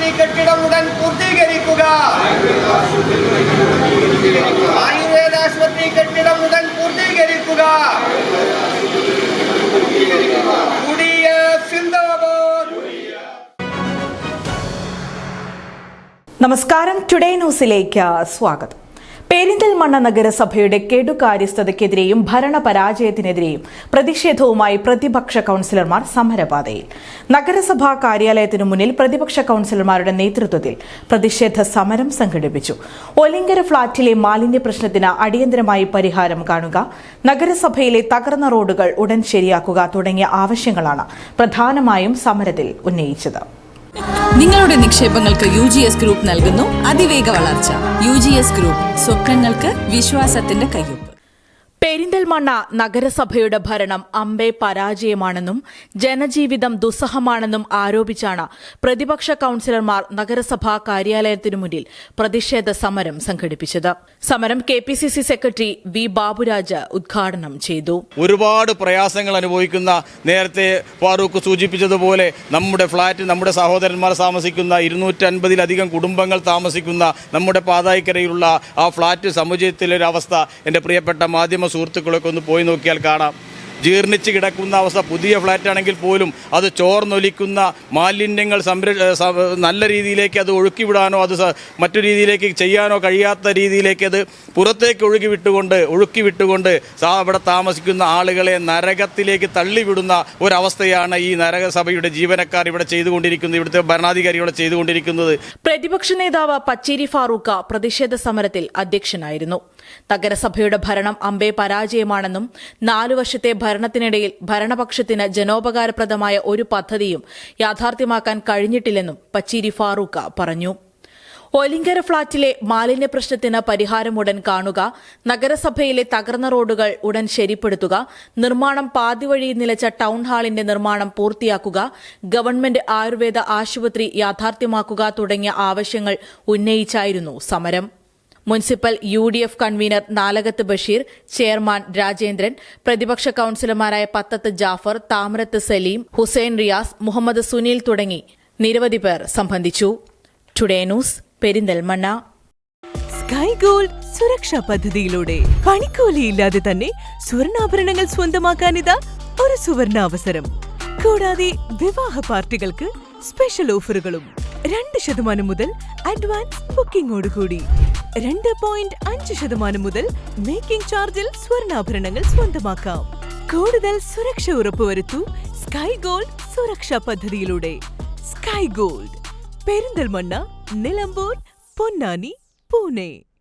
ആയുർവേദാശുപത്രി കെട്ടിടം ഉടൻ പൂർത്തീകരിക്കുക. ആയുർവേദാശുപത്രി കെട്ടിടം ഉടൻ പൂർത്തീകരിക്കുക. നമസ്കാരം, ടുഡേ ന്യൂസിലേക്ക് സ്വാഗതം. പെരിന്തൽമണ്ണ നഗരസഭയുടെ കെടുകാര്യസ്ഥതയ്ക്കെതിരെയും ഭരണപരാജയത്തിനെതിരെയും പ്രതിഷേധവുമായി പ്രതിപക്ഷ കൌൺസിലർമാർ സമരപാതയിൽ. നഗരസഭാ കാര്യാലയത്തിനു മുന്നിൽ പ്രതിപക്ഷ കൌൺസിലർമാരുടെ നേതൃത്വത്തിൽ പ്രതിഷേധ സമരം സംഘടിപ്പിച്ചു. ഒലിങ്കര ഫ്ളാറ്റിലെ മാലിന്യ പ്രശ്നത്തിന് അടിയന്തരമായി പരിഹാരം കാണുക, നഗരസഭയിലെ തകർന്ന റോഡുകൾ ഉടൻ ശരിയാക്കുക തുടങ്ങിയ ആവശ്യങ്ങളാണ് പ്രധാനമായും സമരത്തിൽ ഉന്നയിച്ചത്. നിങ്ങളുടെ നിക്ഷേപങ്ങൾക്ക് UGS ഗ്രൂപ്പ് നൽകുന്നു അതിവേഗ വളർച്ച. UGS ഗ്രൂപ്പ്, സ്വപ്നങ്ങൾക്ക് വിശ്വാസത്തിന്റെ കയ്യൊപ്പ്. പെരിന്തൽമണ്ണ നഗരസഭയുടെ ഭരണം അമ്പേ പരാജയമാണെന്നും ജനജീവിതം ദുസ്സഹമാണെന്നും ആരോപിച്ചാണ് പ്രതിപക്ഷ കൌൺസിലർമാർ നഗരസഭാ കാര്യാലയത്തിനു മുന്നിൽ പ്രതിഷേധ സമരം സംഘടിപ്പിച്ചത്. സമരം KPCC സെക്രട്ടറി V. ബാബുരാജ് ഉദ്ഘാടനം ചെയ്തു. ഒരുപാട് പ്രയാസങ്ങൾ അനുഭവിക്കുന്ന, നേരത്തെ ഫാറൂഖ് സൂചിപ്പിച്ചതുപോലെ നമ്മുടെ ഫ്ളാറ്റ്, നമ്മുടെ സഹോദരന്മാർ താമസിക്കുന്ന 250-ലധികം കുടുംബങ്ങൾ താമസിക്കുന്ന നമ്മുടെ പാതായിക്കരയിലുള്ള ആ ഫ്ളാറ്റ് സമുച്ചയത്തിലൊരവസ്ഥ എൻ്റെ പ്രിയപ്പെട്ട മാധ്യമ സുഹൃത്തുക്കളൊക്കെ ഒന്ന് പോയി നോക്കിയാൽ കാണാം. ജീർണിച്ച് കിടക്കുന്ന അവസ്ഥ. പുതിയ ഫ്ലാറ്റാണെങ്കിൽ പോലും അത് ചോർന്നൊലിക്കുന്ന മാലിന്യങ്ങൾ നല്ല രീതിയിലേക്ക് അത് ഒഴുക്കിവിടാനോ അത് മറ്റു രീതിയിലേക്ക് ചെയ്യാനോ കഴിയാത്ത രീതിയിലേക്ക് അത് പുറത്തേക്ക് ഒഴുക്കി വിട്ടുകൊണ്ട് അവിടെ താമസിക്കുന്ന ആളുകളെ നരകത്തിലേക്ക് തള്ളിവിടുന്ന ഒരവസ്ഥയാണ് ഈ നരകസഭയുടെ ജീവനക്കാർ ഇവിടെ ചെയ്തുകൊണ്ടിരിക്കുന്നത്, ഇവിടുത്തെ ഭരണാധികാരി ഇവിടെ ചെയ്തുകൊണ്ടിരിക്കുന്നത്. പ്രതിപക്ഷ നേതാവ് പച്ചേരി ഫാറൂഖ് പ്രതിഷേധ സമരത്തിൽ അധ്യക്ഷനായിരുന്നു. നഗരസഭയുടെ ഭരണം അമ്പേ പരാജയമാണെന്നും 4 വർഷത്തെ ഭരണത്തിനിടയിൽ ഭരണപക്ഷത്തിന് ജനോപകാരപ്രദമായ ഒരു പദ്ധതിയും യാഥാർത്ഥ്യമാക്കാൻ കഴിഞ്ഞിട്ടില്ലെന്നും പച്ചേരി ഫാറൂഖ് പറഞ്ഞു. ഒലിങ്കര ഫ്ളാറ്റിലെ മാലിന്യ പ്രശ്നത്തിന് പരിഹാരം ഉടൻ കാണുക, നഗരസഭയിലെ തകർന്ന റോഡുകൾ ഉടൻ ശരിപ്പെടുത്തുക, നിർമ്മാണം പാതിവഴിയിൽ നിലച്ച ടൌൺ ഹാളിന്റെ നിർമ്മാണം പൂർത്തിയാക്കുക, ഗവൺമെന്റ് ആയുർവേദ ആശുപത്രി യാഥാർത്ഥ്യമാക്കുക തുടങ്ങിയ ആവശ്യങ്ങൾ ഉന്നയിച്ചായിരുന്നു സമരം. Municipal UDF convener Nalakath Basheer, chairman Rajendran, പ്രതിപക്ഷ കൌൺസിലർമാരായ പത്തത്ത് ജാഫർ, താമരത്ത് സലീം, ഹുസൈൻ റിയാസ്, മുഹമ്മദ് സുനിൽ തുടങ്ങി നിരവധി പേർ സംബന്ധിച്ചു. Today news, Perinthalmanna. Sky gold സുരക്ഷാ പദ്ധതിയിലൂടെ പണിക്കൂലിയില്ലാതെ തന്നെ സ്വർണ്ണാഭരണങ്ങൾ സ്വന്തമാക്കാനിതാ ഒരു സുവർണാവസരം. കൂടാതെ വിവാഹ പാർട്ടികൾക്ക് സ്പെഷ്യൽ ഓഫറുകളും. 2% മുതൽ അഡ്വാൻസ് ബുക്കിംഗോടുകൂടി 2.5% മുതൽ മേക്കിംഗ് ചാർജിൽ സ്വർണ്ണാഭരണങ്ങൾ സ്വന്തമാക്കാം. കൂടുതൽ സുരക്ഷ ഉറപ്പുവരുത്തൂ സ്കൈ ഗോൾഡ് സുരക്ഷാ പദ്ധതിയിലൂടെ. Sky gold, Perinthalmanna, Nilambur, Ponnani, Pune.